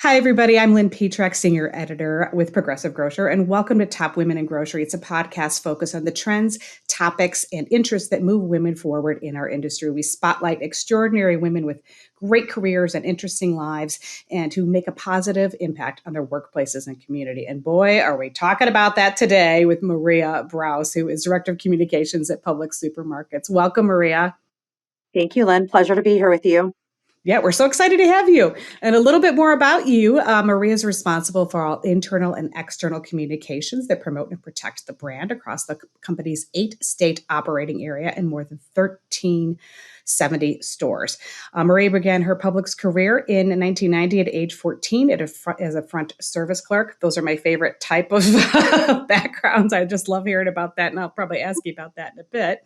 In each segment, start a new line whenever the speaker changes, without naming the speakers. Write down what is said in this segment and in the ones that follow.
Hi, everybody. I'm Lynn Petrak, Senior Editor with Progressive Grocer, and welcome to Top Women in Grocery. It's a podcast focused on the trends, topics, and interests that move women forward in our industry. We spotlight extraordinary women with great careers and interesting lives and who make a positive impact on their workplaces and community. And boy, are we talking about that today with Maria Brous, who is Director of Communications at Publix Supermarkets. Welcome, Maria.
Thank you, Lynn. Pleasure to be here with you.
Yeah, we're so excited to have you. And a little bit more about you. Maria is responsible for all internal and external communications that promote and protect the brand across the company's 8-state operating area and more than 1,370 stores. Maria began her Publix career in 1990 at age 14 as a front service clerk. Those are my favorite type of backgrounds. I just love hearing about that, and I'll probably ask you about that in a bit.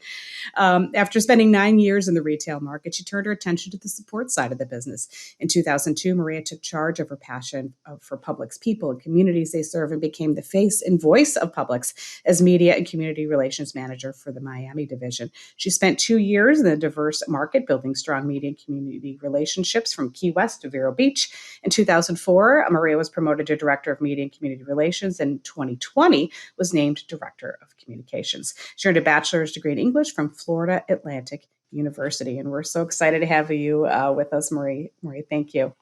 After spending 9 years in the retail market, she turned her attention to the support side of the business. In 2002, Maria took charge of her passion for Publix people and communities they serve and became the face and voice of Publix as media and community relations manager for the Miami division. She spent 2 years in a diverse market, building strong media and community relationships from Key West to Vero Beach. In 2004, Maria was promoted to Director of Media and Community Relations, and in 2020 was named Director of Communications. She earned a bachelor's degree in English from Florida Atlantic University. And we're so excited to have you with us, Marie. Marie, thank you.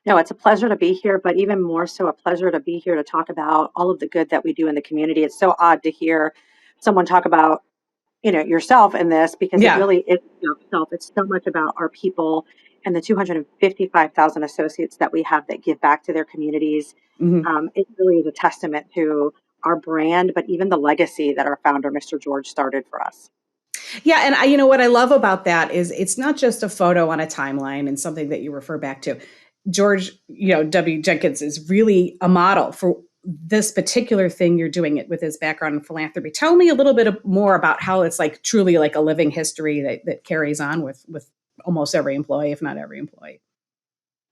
No, it's a pleasure to be here, but even more so a pleasure to be here to talk about all of the good that we do in the community. It's so odd to hear someone talk about, yourself in this because it
Yeah.
really is yourself. It's so much about our people and the 255,000 associates that we have that give back to their communities.
Mm-hmm.
It really is a testament to our brand, but even the legacy that our founder, Mr. George, started for us.
Yeah, and what I love about that is it's not just a photo on a timeline and something that you refer back to. George, W. Jenkins is really a model for this particular thing you're doing it with his background in philanthropy. Tell me a little bit more about how it's like truly like a living history that carries on with almost every employee, if not every employee.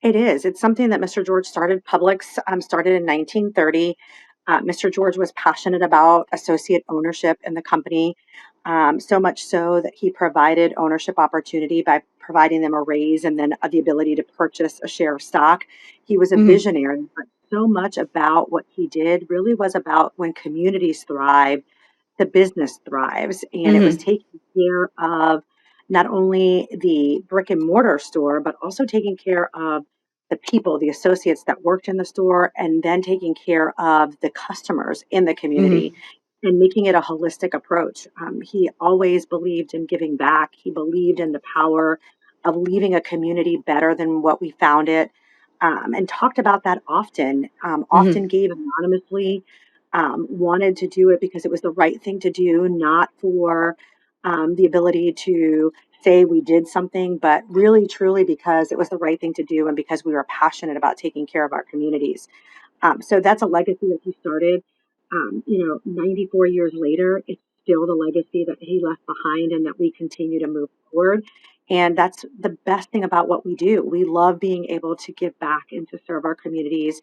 It is. It's something that Mr. George started. Publix started in 1930. Mr. George was passionate about associate ownership in the company, so much so that he provided ownership opportunity by providing them a raise and then the ability to purchase a share of stock. He was a
Mm-hmm.
visionary, but so much about what he did really was about when communities thrive, the business thrives. And it was
Mm-hmm.
taking care of not only the brick and mortar store, but also taking care of the people, the associates that worked in the store, and then taking care of the customers in the community
Mm-hmm.
and making it a holistic approach. He always believed in giving back. He believed in the power of leaving a community better than what we found it, and talked about that often,
Mm-hmm.
often gave anonymously, wanted to do it because it was the right thing to do, not for the ability to say we did something, but really truly because it was the right thing to do and because we were passionate about taking care of our communities. So that's a legacy that he started. 94 years later, it's still the legacy that he left behind and that we continue to move forward. And that's the best thing about what we do. We love being able to give back and to serve our communities.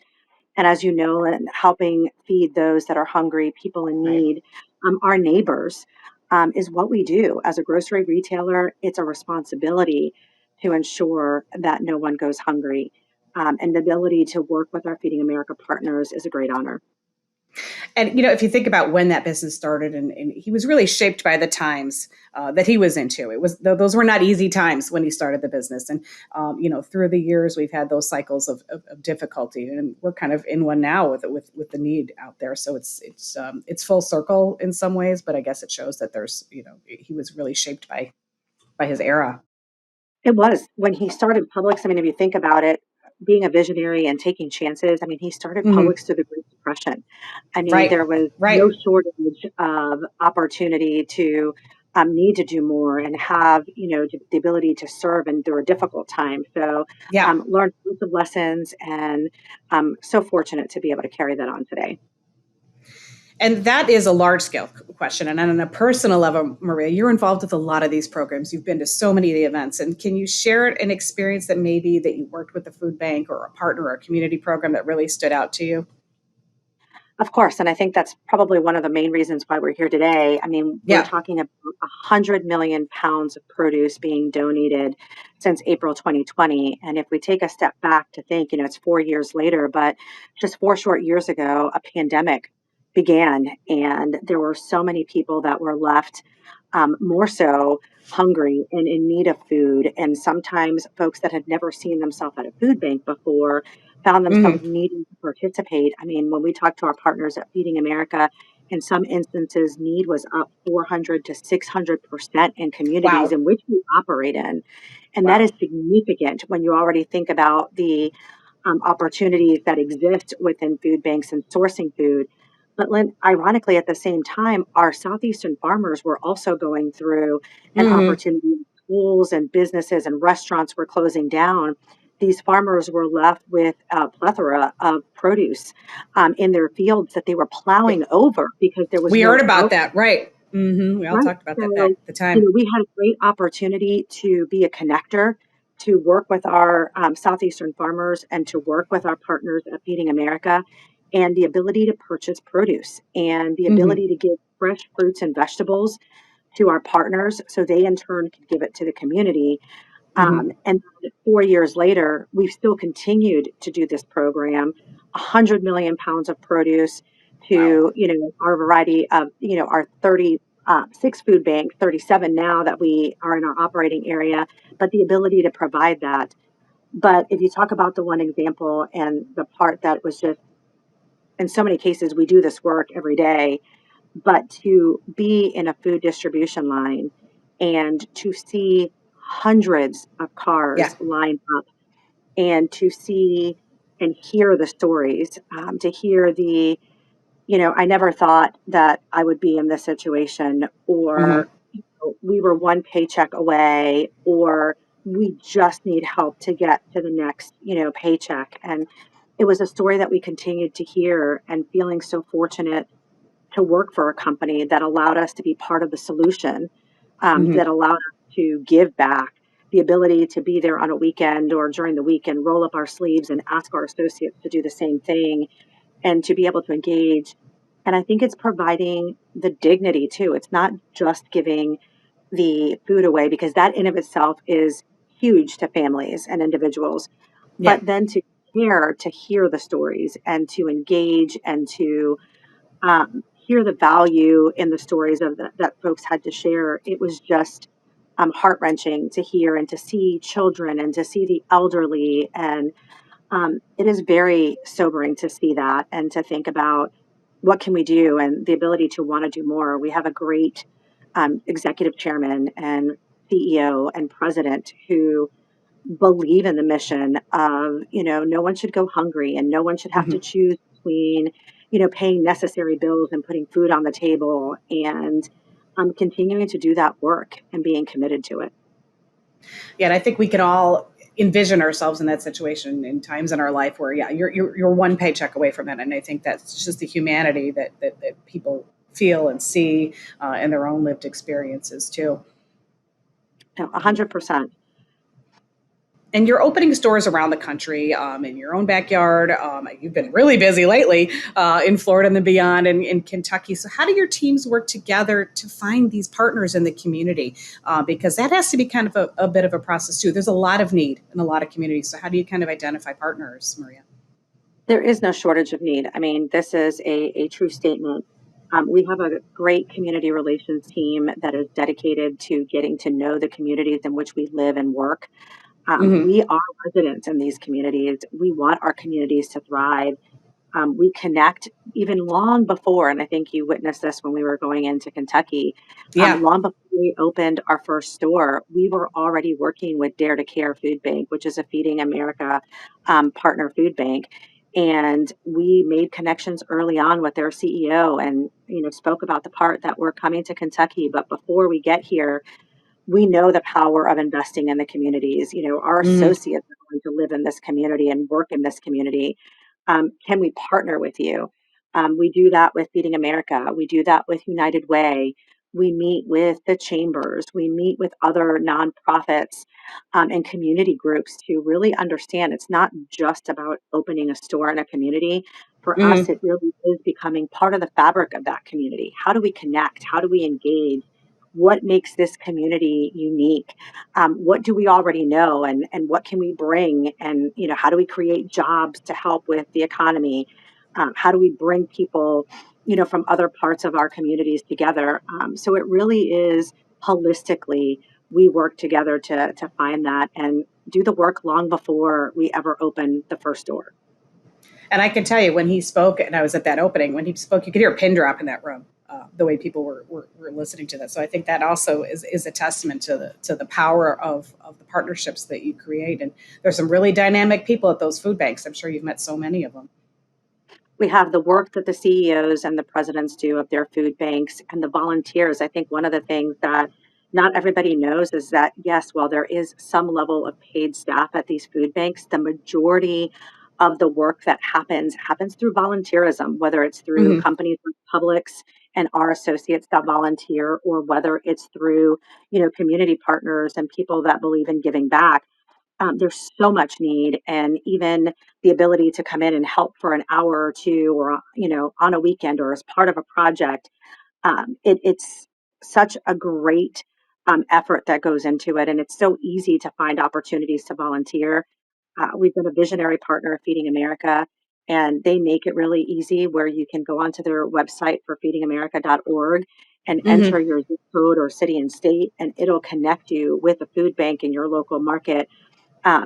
And as you know, and helping feed those that are hungry, people in
Right.
need, our neighbors, is what we do. As a grocery retailer, it's a responsibility to ensure that no one goes hungry. And the ability to work with our Feeding America partners is a great honor.
And if you think about when that business started, and he was really shaped by the times that he was into. It was those were not easy times when he started the business, and through the years we've had those cycles of difficulty, and we're kind of in one now with the need out there. So it's full circle in some ways, but I guess it shows that there's he was really shaped by his era.
It was when he started Publix. I mean, if you think about it, being a visionary and taking chances. I mean, he started
Mm-hmm.
Publix through the Great Depression. I mean,
Right,
there was no
right,
shortage of opportunity to need to do more and have the ability to serve, and through a difficult time. So,
yeah.
learned lots of lessons, and I'm so fortunate to be able to carry that on today.
And that is a large scale question. And on a personal level, Maria, you're involved with a lot of these programs. You've been to so many of the events. And can you share an experience that you worked with the food bank or a partner or a community program that really stood out to you?
Of course, and I think that's probably one of the main reasons why we're here today. I mean, we're
Yeah.
talking about 100 million pounds of produce being donated since April 2020. And if we take a step back to think, it's 4 years later, but just 4 short years ago, a pandemic began, and there were so many people that were left more so hungry and in need of food. And sometimes folks that had never seen themselves at a food bank before found themselves
Hmm.
needing to participate. I mean, when we talked to our partners at Feeding America, in some instances, need was up 400 to 600% in communities
Wow.
in which we operate in. And that
Wow.
is significant when you already think about the opportunities that exist within food banks and sourcing food. But ironically, at the same time, our Southeastern farmers were also going through an
Hmm.
opportunity. Schools and businesses and restaurants were closing down. These farmers were left with a plethora of produce in their fields that they were plowing over because there was
We
no
heard about
outlet.
that, right? We all
Right.
talked about that back
So,
at the time.
we had a great opportunity to be a connector, to work with our Southeastern farmers and to work with our partners at Feeding America, and the ability to purchase produce and the
Hmm.
ability to give fresh fruits and vegetables to our partners so they in turn could give it to the community.
Hmm.
And then 4 years later, we've still continued to do this program, 100 million pounds of produce
Wow.
to, our variety of, our 36 food bank, 37 now that we are in our operating area, but the ability to provide that. But if you talk about the one example and the part that was just, in so many cases, we do this work every day, but to be in a food distribution line and to see hundreds of
Yeah.
cars line up and to see and hear the stories, to hear I never thought that I would be in this situation, or
Hmm.
we were one paycheck away, or we just need help to get to the next, paycheck. And it was a story that we continued to hear, and feeling so fortunate to work for a company that allowed us to be part of the solution,
Hmm.
that allowed us to give back, the ability to be there on a weekend or during the week and roll up our sleeves and ask our associates to do the same thing and to be able to engage. And I think it's providing the dignity too. It's not just giving the food away, because that in of itself is huge to families and individuals,
Yeah.
but then to care, to hear the stories and to engage and to hear the value in the stories that folks had to share. It was just heart wrenching to hear and to see children and to see the elderly. And it is very sobering to see that and to think about what can we do and the ability to want to do more. We have a great executive chairman and CEO and president who believe in the mission of, no one should go hungry and no one should have to
Hmm.
choose between, paying necessary bills and putting food on the table, and continuing to do that work and being committed to it.
Yeah, and I think we can all envision ourselves in that situation in times in our life where, yeah, you're one paycheck away from it, and I think that's just the humanity that people feel and see in their own lived experiences too.
No, 100%.
And you're opening stores around the country in your own backyard. You've been really busy lately in Florida and then beyond, and in Kentucky. So, how do your teams work together to find these partners in the community? Because that has to be kind of a bit of a process too. There's a lot of need in a lot of communities. So, how do you kind of identify partners, Maria?
There is no shortage of need. I mean, this is a true statement. We have a great community relations team that is dedicated to getting to know the communities in which we live and work.
Hmm.
We are residents in these communities. We want our communities to thrive. We connect even long before, and I think you witnessed this when we were going into Kentucky.
Yeah.
Long before we opened our first store, we were already working with Dare to Care Food Bank, which is a Feeding America partner food bank. And we made connections early on with their CEO, and spoke about the part that we're coming to Kentucky. But before we get here, we know the power of investing in the communities. Our
Hmm.
associates are going to live in this community and work in this community. Can we partner with you? We do that with Feeding America. We do that with United Way. We meet with the chambers. We meet with other nonprofits and community groups to really understand it's not just about opening a store in a community. For us,
Hmm.
it really is becoming part of the fabric of that community. How do we connect? How do we engage? What makes this community unique? What do we already know, and what can we bring? And how do we create jobs to help with the economy? How do we bring people, from other parts of our communities together? So it really is holistically we work together to find that and do the work long before we ever open the first door.
And I can tell you, when he spoke, and I was at that opening, when he spoke, you could hear a pin drop in that room. The way people were listening to that, so I think that also is a testament to the power of the partnerships that you create. And there's some really dynamic people at those food banks. I'm sure you've met so many of them.
We have the work that the CEOs and the presidents do of their food banks and the volunteers. I think one of the things that not everybody knows is that, yes, while there is some level of paid staff at these food banks, the majority of the work that happens through volunteerism, whether it's through
Hmm.
companies like Publix and our associates that volunteer, or whether it's through, community partners and people that believe in giving back. There's so much need, and even the ability to come in and help for an hour or two, or on a weekend or as part of a project. It's such a great effort that goes into it, and it's so easy to find opportunities to volunteer. We've been a visionary partner of Feeding America, and they make it really easy where you can go onto their website for feedingamerica.org and enter
Hmm.
your zip code or city and state, and it'll connect you with a food bank in your local market,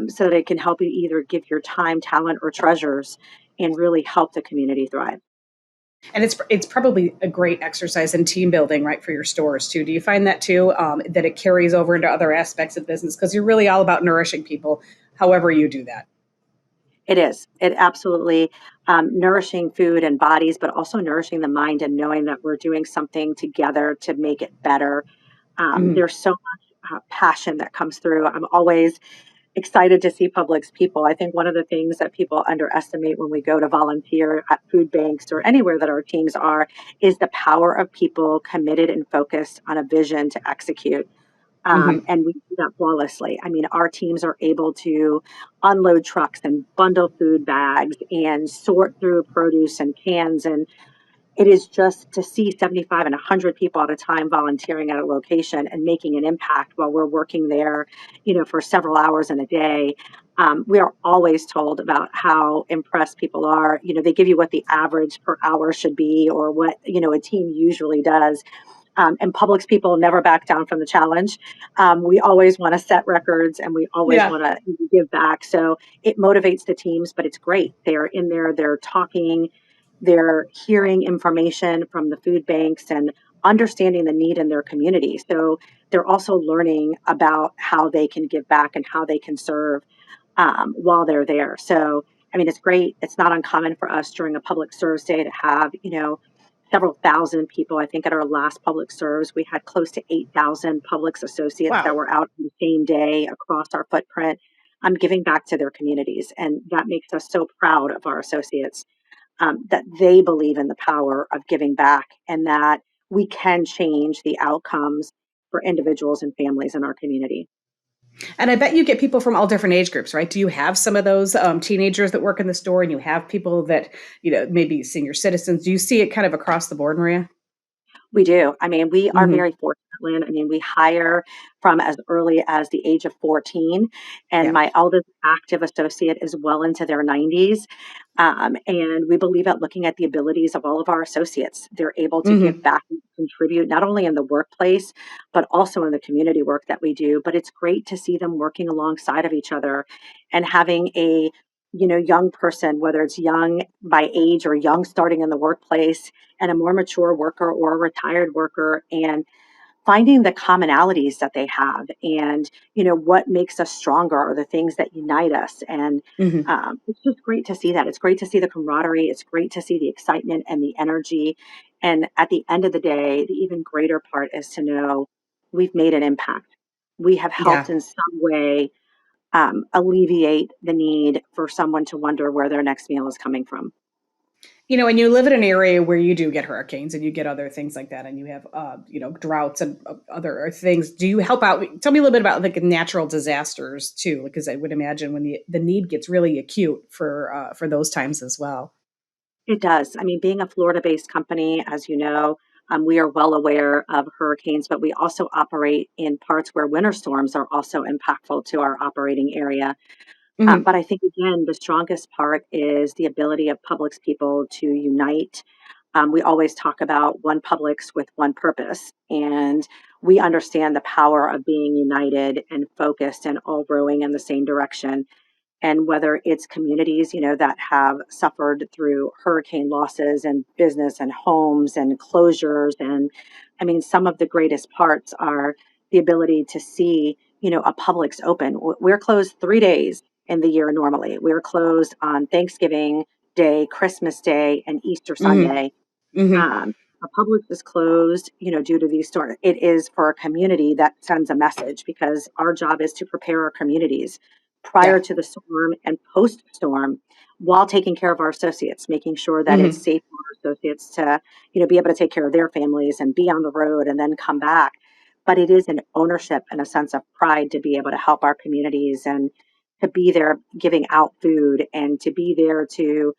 so that it can help you either give your time, talent, or treasures and really help the community thrive.
And it's probably a great exercise in team building, right, for your stores too. Do you find that too, that it carries over into other aspects of business, because you're really all about nourishing people, however you do that?
It is. It absolutely nourishing food and bodies, but also nourishing the mind and knowing that we're doing something together to make it better.
Hmm.
There's so much passion that comes through. I'm always excited to see Publix people. I think one of the things that people underestimate when we go to volunteer at food banks or anywhere that our teams are is the power of people committed and focused on a vision to execute.
Hmm.
And we do that flawlessly. I mean, our teams are able to unload trucks and bundle food bags and sort through produce and cans, and it is just to see 75 and 100 people at a time volunteering at a location and making an impact while we're working there, for several hours in a day. We are always told about how impressed people are. They give you what the average per hour should be, or what, a team usually does. And Publix people never back down from the challenge. We always want to set records, and we always
Yeah.
want to give back. So it motivates the teams, but it's great. They're in there, they're talking, they're hearing information from the food banks and understanding the need in their community. So they're also learning about how they can give back and how they can serve, while they're there. So, I mean, it's great. It's not uncommon for us during a public service day to have, several thousand people. I think at our last public serves, we had close to 8,000 Publix associates that
Wow.
were out on the same day across our footprint. Giving back to their communities. And that makes us so proud of our associates, that they believe in the power of giving back and that we can change the outcomes for individuals and families in our community.
And I bet you get people from all different age groups, right? Do you have some of those teenagers that work in the store, and you have people that, maybe senior citizens? Do you see it kind of across the board, Maria?
We do. I mean, we are
Hmm.
very fortunate, Lynn. I mean, we hire from as early as the age of 14, and
Yeah.
my eldest active associate is well into their 90s. And we believe at looking at the abilities of all of our associates. They're able to give
Hmm.
back and contribute not only in the workplace, but also in the community work that we do. But it's great to see them working alongside of each other and having a young person, whether it's young by age or young starting in the workplace, and a more mature worker or a retired worker, and finding the commonalities that they have, and what makes us stronger or the things that unite us. And
Hmm.
it's just great to see that. It's great to see the camaraderie. It's great to see the excitement and the energy. And at the end of the day, the even greater part is to know we've made an impact. We have
Yeah.
helped in some way alleviate the need for someone to wonder where their next meal is coming from.
And you live in an area where you do get hurricanes and you get other things like that, and you have, droughts and other things. Do you help out? Tell me a little bit about like natural disasters too, because I would imagine when the need gets really acute for those times as well.
It does. I mean, being a Florida-based company, as you know, we are well aware of hurricanes, but we also operate in parts where winter storms are also impactful to our operating area.
Hmm.
But I think, again, the strongest part is the ability of Publix people to unite. We always talk about one Publix with one purpose, and we understand the power of being united and focused and all rowing in the same direction. And whether it's communities, that have suffered through hurricane losses and business and homes and closures. And I mean, some of the greatest parts are the ability to see, a Publix open. We're closed 3 days in the year normally. We're closed on Thanksgiving Day, Christmas Day, and Easter
Hmm.
Sunday.
Hmm.
um, a Publix is closed, due to these storms. It is for a community that sends a message because our job is to prepare our communities prior
Yeah.
to the storm and post storm while taking care of our associates, making sure that it's
Hmm.
safe for our associates to, be able to take care of their families and be on the road and then come back. But it is an ownership and a sense of pride to be able to help our communities and to be there giving out food and to be there to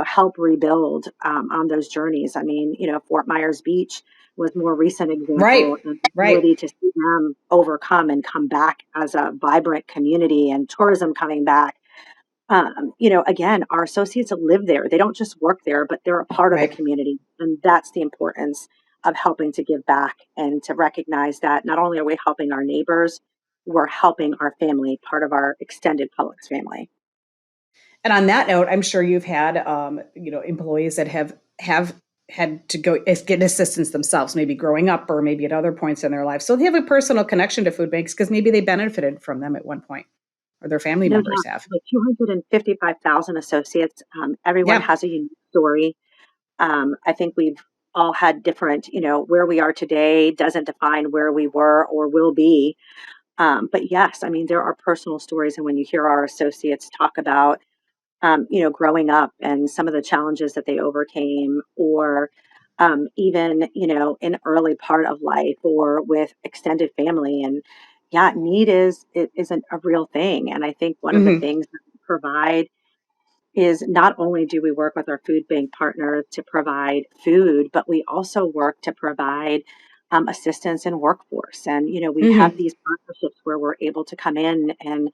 help rebuild on those journeys. I mean, Fort Myers Beach was more recent example,
Right.
and the
Right.
ability to see them overcome and come back as a vibrant community and tourism coming back. Again, our associates live there. They don't just work there, but they're a part of the
Right.
community. And that's the importance of helping to give back and to recognize that not only are we helping our neighbors, we're helping our family, part of our extended Publix family.
And on that note, I'm sure you've had, employees that have had to go get assistance themselves, maybe growing up or maybe at other points in their life. So they have a personal connection to food banks because maybe they benefited from them at one point, or their family
No
members
doubt.
have.
Like 255,000 associates. Everyone
Yeah.
has a unique story. I think we've all had different, where we are today doesn't define where we were or will be. But yes, I mean, there are personal stories. And when you hear our associates talk about, growing up and some of the challenges that they overcame, or even, in early part of life or with extended family. And yeah, need isn't a real thing. And I think one of the
Hmm.
things that we provide is not only do we work with our food bank partners to provide food, but we also work to provide assistance in workforce. And, we have
Hmm.
these partnerships where we're able to come in and,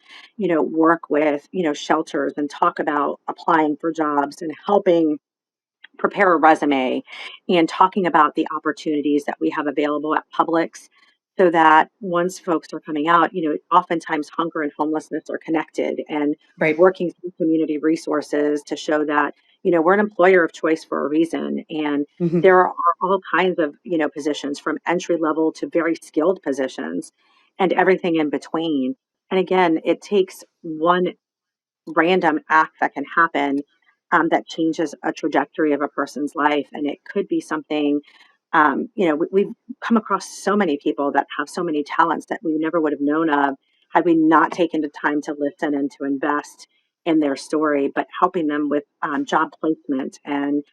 work with, shelters and talk about applying for jobs and helping prepare a resume and talking about the opportunities that we have available at Publix so that once folks are coming out, oftentimes hunger and homelessness are connected and
Right.
working through community resources to show that, we're an employer of choice for a reason. And
Hmm.
there are all kinds of, positions from entry level to very skilled positions and everything in between. And again, it takes one random act that can happen that changes a trajectory of a person's life. And it could be something, we've come across so many people that have so many talents that we never would have known of had we not taken the time to listen and to invest in their story, but helping them with job placement and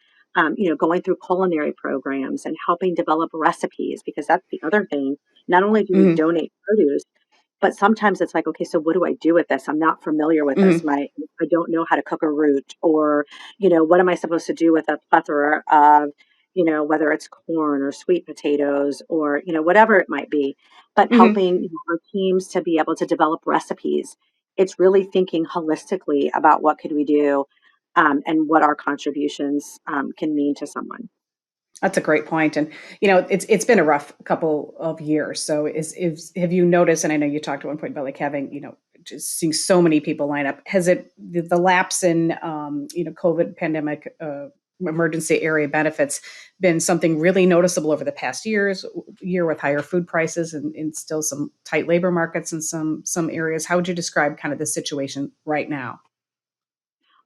going through culinary programs and helping develop recipes because that's the other thing. Not only do we
Hmm.
donate produce, but sometimes it's like, okay, so what do I do with this? I'm not familiar with this.
Hmm.
I don't know how to cook a root, or, what am I supposed to do with a plethora of, whether it's corn or sweet potatoes or, whatever it might be. But
Hmm.
helping our teams to be able to develop recipes. It's really thinking holistically about what could we do and what our contributions can mean to someone.
That's a great point, and it's been a rough couple of years. So, is have you noticed? And I know you talked at one point about like having just seeing so many people line up. Has it the lapse in COVID pandemic emergency area benefits been something really noticeable over the past year with higher food prices and still some tight labor markets in some areas? How would you describe kind of the situation right now?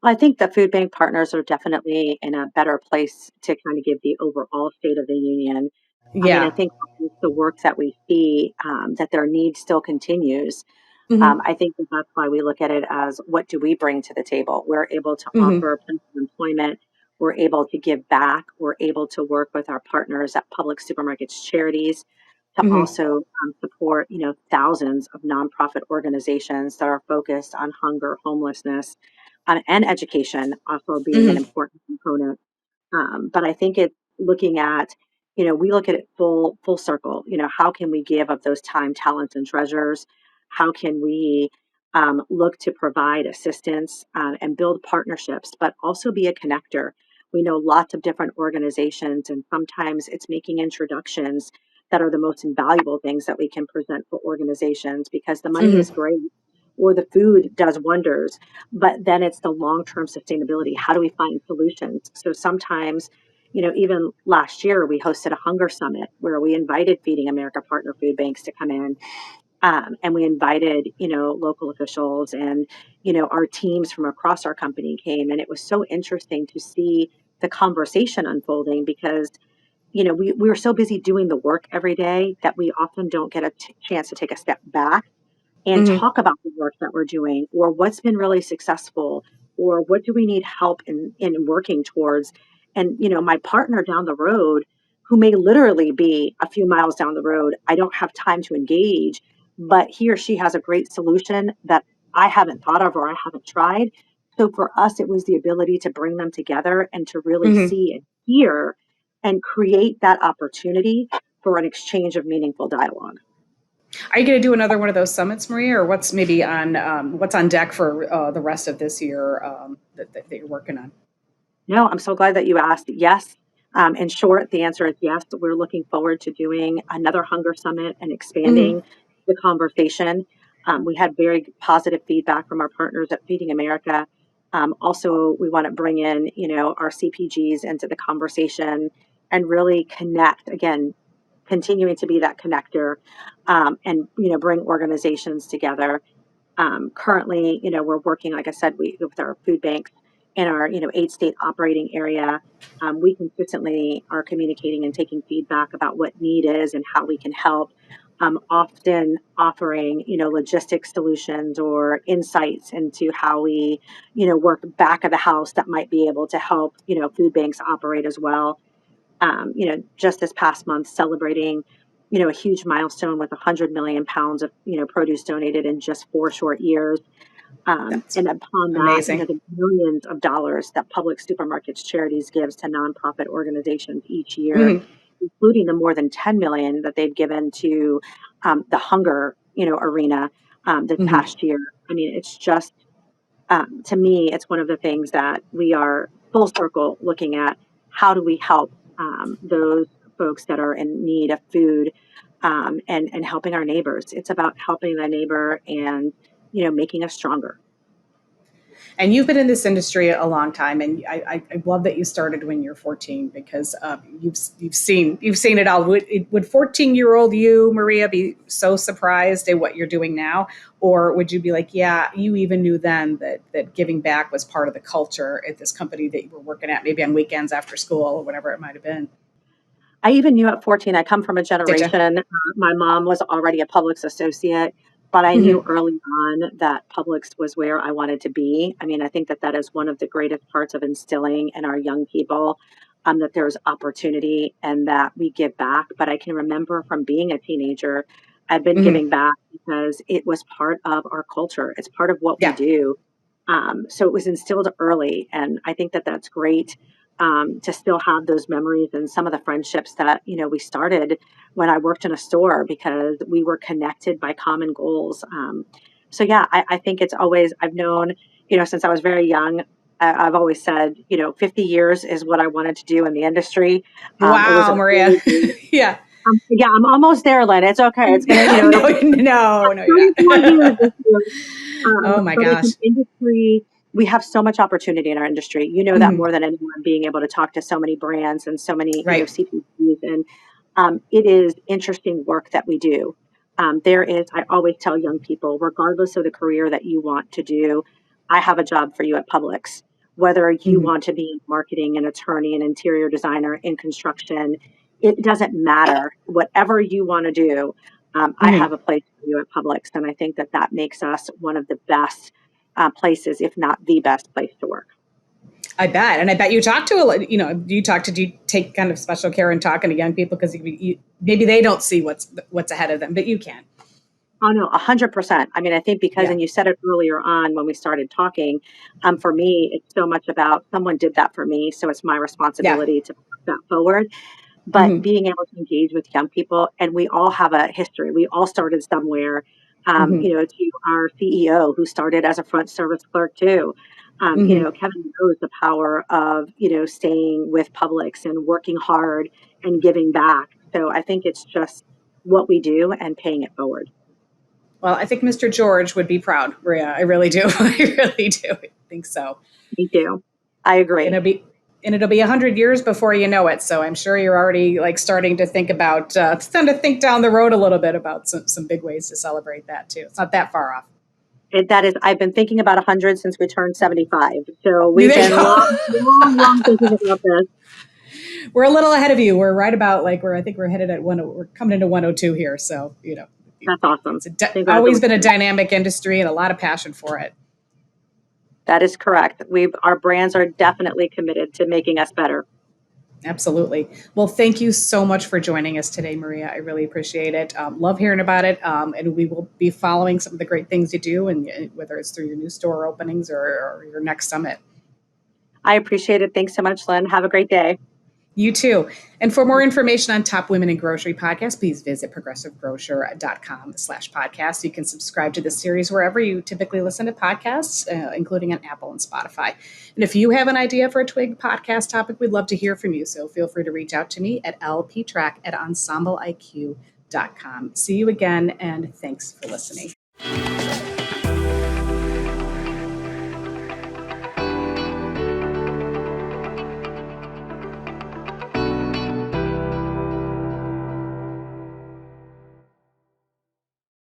Well, I think the food bank partners are definitely in a better place to kind of give the overall state of the union. I mean, I
Yeah.
think with the work that we see, that their need still continues.
Hmm.
I think that that's why we look at it as what do we bring to the table? We're able to
Hmm.
offer a place of employment. We're able to give back. We're able to work with our partners at public supermarkets, charities, to
Hmm.
also support, thousands of nonprofit organizations that are focused on hunger, homelessness, and education also being an
Hmm.
important component. But I think it's looking at, we look at it full circle. How can we give of those time, talents, and treasures? How can we look to provide assistance and build partnerships, but also be a connector? We know lots of different organizations, and sometimes it's making introductions that are the most invaluable things that we can present for organizations because the money is
Hmm.
great or the food does wonders, but then it's the long-term sustainability. How do we find solutions? So sometimes, even last year we hosted a hunger summit where we invited Feeding America partner food banks to come in, and we invited, local officials and, our teams from across our company came, and it was so interesting to see the conversation unfolding because we were so busy doing the work every day that we often don't get a chance to take a step back and
Hmm.
talk about the work that we're doing or what's been really successful or what do we need help in working towards. And my partner down the road, who may literally be a few miles down the road, I don't have time to engage, but he or she has a great solution that I haven't thought of or I haven't tried. So for us it was the ability to bring them together and to really
Hmm.
see and hear and create that opportunity for an exchange of meaningful dialogue.
Are you going to do another one of those summits, Maria, or what's on deck for the rest of this year that you're working on?
No, I'm so glad that you asked. Yes. In short, the answer is yes. We're looking forward to doing another Hunger Summit and
Hmm.
expanding the conversation. We had very positive feedback from our partners at Feeding America. Also, we want to bring in, our CPGs into the conversation and really connect again, continuing to be that connector, and bring organizations together. Currently, we're working, like I said, with our food banks in our, 8 state operating area. We consistently are communicating and taking feedback about what need is and how we can help. Often offering, logistics solutions or insights into how we, work back of the house that might be able to help, food banks operate as well. Just this past month celebrating, a huge milestone with 100 million pounds of, produce donated in just 4 short years.
That's
And upon that,
amazing.
the millions of dollars that Publix Supermarkets Charities gives to nonprofit organizations each year,
Hmm.
including the more than 10 million that they've given to the hunger, arena this
Hmm.
past year. I mean, it's just to me, it's one of the things that we are full circle looking at. How do we help those folks that are in need of food, and helping our neighbors? It's about helping the neighbor and making us stronger.
And you've been in this industry a long time, and I love that you started when you're 14 because you've seen it all. Would 14-year-old you, Maria, be so surprised at what you're doing now, or would you be like, yeah, you even knew then that giving back was part of the culture at this company that you were working at, maybe on weekends after school or whatever it might have been?
I even knew at 14, I come from a
Did you?
generation, my mom was already a Publix associate, but I knew
Hmm.
early on that Publix was where I wanted to be. I mean, I think that that is one of the greatest parts of instilling in our young people, that there's opportunity and that we give back. But I can remember from being a teenager, I've been
Hmm.
giving back because it was part of our culture. It's part of what we
Yeah.
do. So it was instilled early, and I think that that's great, to still have those memories and some of the friendships that we started when I worked in a store because we were connected by common goals. So yeah, I think it's always I've known since I was very young. I've always said 50 years is what I wanted to do in the industry. It was
Wow,
a
Maria.
really great.
Yeah.
Yeah, I'm almost there, Lynn. It's okay. It's gonna
No,
it'll take
no, no, you're
34 years
not.
this year.
Oh my
But it's an
gosh.
industry, we have so much opportunity in our industry. You know that
Hmm.
more than anyone, being able to talk to so many brands and so many,
Right.
CPGs. And it is interesting work that we do. I always tell young people, regardless of the career that you want to do, I have a job for you at Publix. Whether you
Hmm.
want to be in marketing, an attorney, an interior designer, in construction, it doesn't matter. Whatever you want to do, I
Hmm.
have a place for you at Publix, and I think that that makes us one of the best places, if not the best place to work.
I bet, and I bet you talk to a lot. Do you take kind of special care in talking to young people because maybe they don't see what's ahead of them, but you can.
Oh, no, 100%. I mean, I think because,
Yeah.
and you said it earlier on when we started talking, for me, it's so much about someone did that for me, so it's my
Yeah.
responsibility to put that forward. But
Hmm.
being able to engage with young people, and we all have a history. We all started somewhere.
Hmm.
To our CEO who started as a front service clerk too.
Hmm.
Kevin knows the power of, staying with Publix and working hard and giving back. So I think it's just what we do and paying it forward.
Well, I think Mr. George would be proud, Maria. I really do. I really do. I think so.
Me too. I
And
agree.
it'll be 100 years before you know it. So I'm sure you're already like starting to think about, starting to think down the road a little bit about some big ways to celebrate that too. It's not that far off.
I've been thinking about 100 since we turned 75. So we've
There you
been
go.
long, long, long thinking about this.
We're a little ahead of you. We're right about like I think we're headed at we're coming into 102 here. So,
That's awesome.
it's always been a
Congratulations.
dynamic industry and a lot of passion for it.
That is correct. Our brands are definitely committed to making us better.
Absolutely. Well, thank you so much for joining us today, Maria. I really appreciate it. Love hearing about it. And we will be following some of the great things you do, and whether it's through your new store openings or your next summit.
I appreciate it. Thanks so much, Lynn. Have a great day.
You too. And for more information on Top Women in Grocery podcast, please visit progressivegrocer.com/podcast. You can subscribe to the series wherever you typically listen to podcasts, including on Apple and Spotify. And if you have an idea for a Twig podcast topic, we'd love to hear from you. So feel free to reach out to me at lptrack@ensembleiq.com. See you again, and thanks for listening.